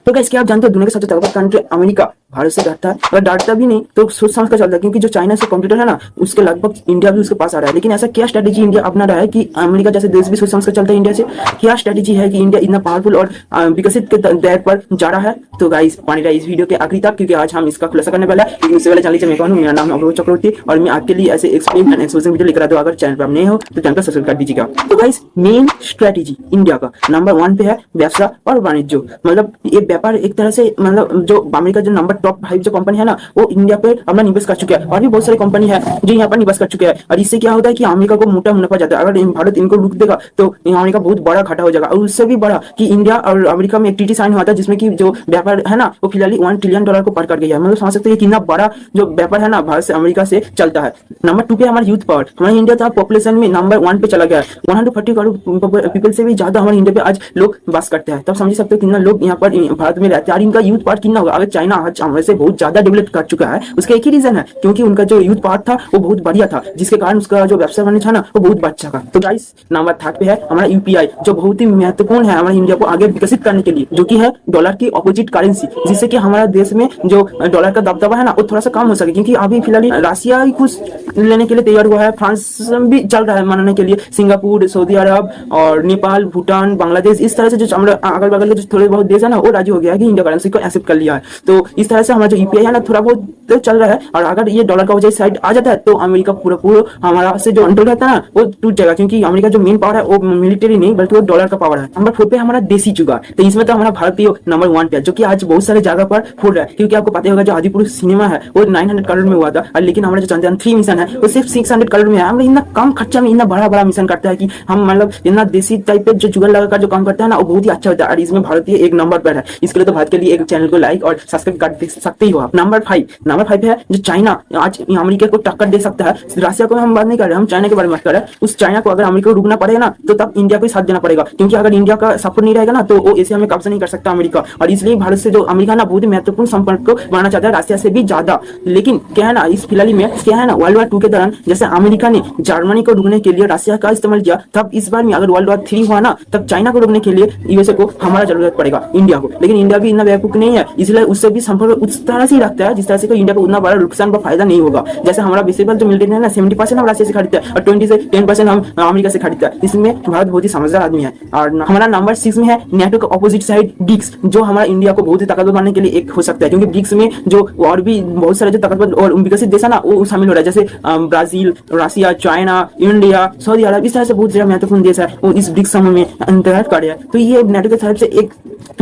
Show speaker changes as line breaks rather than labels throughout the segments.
तो गाइस क्या आप जानते हो दुनिया के सबसे ताकतवर कंट्री अमेरिका भारत से डरता है? अगर डरता भी नहीं तो सोच समझ कर चलता है, क्योंकि जो चाइना से कॉम्पिटिटर है ना उसके लगभग इंडिया भी उसके पास आ रहा है। लेकिन ऐसा क्या स्ट्रेटेजी इंडिया अपना रहा है कि अमेरिका जैसे देश भी सोच समझ कर चलता है इंडिया से? क्या स्ट्रेटेजी है कि इंडिया इतना पावरफुल और विकसित के दर पर जा रहा है? तो गाइस बने रहा इस वीडियो के आखिरी तक, क्योंकि आज हम इसका खुलासा करने वाला है। लेकिन उससे पहले जान लीजिए मैं कौन हूँ। मेरा नाम अवरोध चक्रवर्ती और मैं आपके लिए ऐसे एक्सप्लेन एंड एक्सपोजिंग वीडियो लेकर आता हूं। अगर चैनल पर आप नए हो तो चैनल को सब्सक्राइब कर दीजिएगा। तो गाइस मेन स्ट्रेटेजी इंडिया का नंबर 1 पे है व्यवसाय और वाणिज्य। मतलब ये व्यापार एक तरह से, मतलब जो अमेरिका जो नंबर टॉप 5 जो कंपनी है ना वो इंडिया पे अपना निवेश कर चुके हैं, और भी बहुत सारी कंपनी है जो यहाँ पर निवेश कर चुके हैं। और इससे क्या होता है कि अमेरिका को मोटा मुनाफा जाता है। अगर भारत इनको रुक देगा तो अमेरिका बहुत बड़ा घाटा हो जाएगा। और उससे भी बड़ा कि इंडिया और अमेरिका में एक ट्रीटी साइन हुआ था जिसमें कि जो व्यापार है ना वो फिलहाल $1 ट्रिलियन को पार कर गया है। मतलब समझ सकते हैं कितना बड़ा जो व्यापार है ना भारत से अमेरिका से चलता है। नंबर 2 पे हमारा यूथ पावर। हमारा इंडिया था पॉपुलेशन में नंबर 1 पे चला गया है। 140 करोड़ पीपल से भी ज्यादा हमारे इंडिया पे आज लोग बस करते हैं। तब समझ सकते हो कितना लोग यहाँ पर भारत में रहते हैं। और इनका यूथ पार्ट कितना होगा? अगर चाइना आज हमारे से बहुत ज्यादा डेवलप कर चुका है उसका एक ही रीजन है, क्योंकि उनका जो यूथ पार्ट था वो बहुत बढ़िया था, जिसके कारण उसका जो व्यवसाय बनने था ना वो बहुत अच्छा था। तो गाइस नंबर 3 पे है हमारा यूपीआई, जो बहुत ही महत्वपूर्ण है हमारे इंडिया को आगे विकसित करने के लिए, जो कि है डॉलर की ऑपोजिट करेंसी, जिससे कि हमारा देश में जो डॉलर का दबदबा है ना वो थोड़ा सा कम हो सके। क्योंकि अभी फिलहाल रशिया ही कुछ लेने के लिए तैयार हुआ है, फ्रांस भी चल रहा है मानने के लिए, सिंगापुर, सऊदी अरब और नेपाल, भूटान, बांग्लादेश, इस तरह से जो अगल बगल के जो थोड़े बहुत देश है ना वो राजी हो गया है कि इंडिया करेंसी को एक्सेप्ट कर लिया है। तो इस तरह से हमारा जो यूपीआई है ना थोड़ा बहुत तो चल रहा है। और अगर ये डॉलर का वजह साइड आ जाता है तो अमेरिका पूरा हमारा से जो कंट्रोल रहता है ना वो टूट जाएगा, क्योंकि अमेरिका जो मेन पावर है वो मिलिट्री नहीं बल्कि वो डॉलर का पावर है। नंबर 4 पे हमारा देसी जुगाड़। तो इसमें तो हमारा भारतीय नंबर 1 पे है, जो कि आज बहुत सारे जगह पर फूल रहा है। क्योंकि आपको पता होगा जो आदिपुरुष सिनेमा है वो 900 करोड़ में हुआ था, और लेकिन हमारा जो चंद्रयान 3 मिशन है वो सिर्फ 600 करोड़ में है। हम इतना कम खर्चा में इतना बड़ा मिशन करता है कि हम मतलब इतना देसी टाइप पे जो जुगाड़ लगाकर जो काम करता है ना वो बहुत ही अच्छा होता है। और इसमें भारतीय एक नंबर पर है। इसके लिए तो भारत के लिए एक चैनल को लाइक और सब्सक्राइब कर सकते ही हो आप। नंबर 5 है जो चाइना आज अमेरिका को टक्कर दे सकता है। रशिया को हम बात नहीं कर रहे, हम चाइना के बारे में बात कर रहे हैं। उस चाइना को अगर अमेरिका को रुकना पड़ेगा ना तो तब इंडिया को साथ देना पड़ेगा, क्योंकि अगर इंडिया का सपोर्ट नहीं रहेगा ना तो वो एशिया में कब्जा नहीं कर सकता अमेरिका। और इसलिए भारत से जो अमेरिका ना बहुत ही महत्वपूर्ण संपर्क को बनाना चाहता है, रशिया से भी ज्यादा। लेकिन क्या है ना इस फिलहाल में क्या है ना वर्ल्ड वॉर 2 के दौरान जैसे अमेरिका ने जर्मनी को रुकने के लिए रशिया का इस्तेमाल किया, तब इस बार में अगर वर्ल्ड वॉर 3 हुआ ना तब चाइना को रोकने के लिए यूएसए को हमारा जरूरत पड़ेगा, इंडिया को। लेकिन इंडिया भी इतना बेवकूफ नहीं है, इसलिए उससे भी संपर्क उस तरह से ही रखता है जिस तरह से कोई इंडिया को उतना बड़ा नुकसान व फायदा नहीं होगा। जैसे हमारा बेसिकल जो मिलिट्री है ना 70% हम रशिया से खरीदते हैं और 20 से 10% हम अमेरिका से खरीदते हैं। इसमें भारत बहुत ही समझदार आदमी है। और हमारा नंबर 6 में है नेटो का ऑपोजिट साइड ब्रिक्स, जो हमारा इंडिया को बहुत ही ताकतवर बनाने के लिए एक हो सकता है। क्योंकि ब्रिक्स में जो और भी बहुत सारे जो ताकतवर और विकसित देश है ना वो शामिल हो रहा है, जैसे ब्राजील, रशिया, चाइना, इंडिया, सऊदी अरब, इस तरह से बहुत सारे महत्वपूर्ण देश है वो इस ब्रिक्स समूह में अंतर्गत कर रहे हैं। तो ये नेटो के तरफ से एक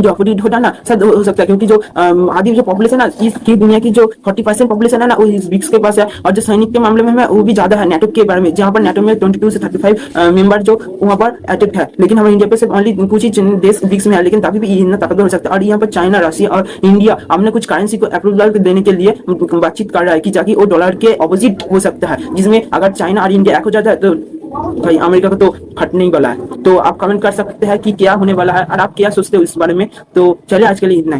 जो अपोजिट होता है ना शायद हो सकता है, क्योंकि जो आधी जो पॉपुलेशन है ना इसकी दुनिया की जो 40% पॉपुलेशन है ना वो इस ब्रिक्स के पास है। और जो सैनिक के मामले में है वो भी ज्यादा है नेटो के बारे में, जहाँ पर नेटो में 22 से 35 मेंबर जो वहाँ पर अटैक्ट है। लेकिन हमारे इंडिया पे सिर्फ ओनली कुछ ही देश ब्रिक्स में है, लेकिन तभी भी इतना ताकतवर हो सकता है। और यहाँ पर चाइना, रशिया और इंडिया अपने कुछ करेंसी को अप्रूवल देने के लिए बातचीत कर रहा है कि जाकि वो डॉलर के ऑपोजिट हो सकता है, जिसमें अगर चाइना और इंडिया एक हो जाता है तो भाई अमेरिका को तो फटने ही वाला है। तो आप कमेंट कर सकते हैं कि क्या होने वाला है और आप क्या सोचते हो इस बारे में। तो चलिए आज के लिए इतना ही।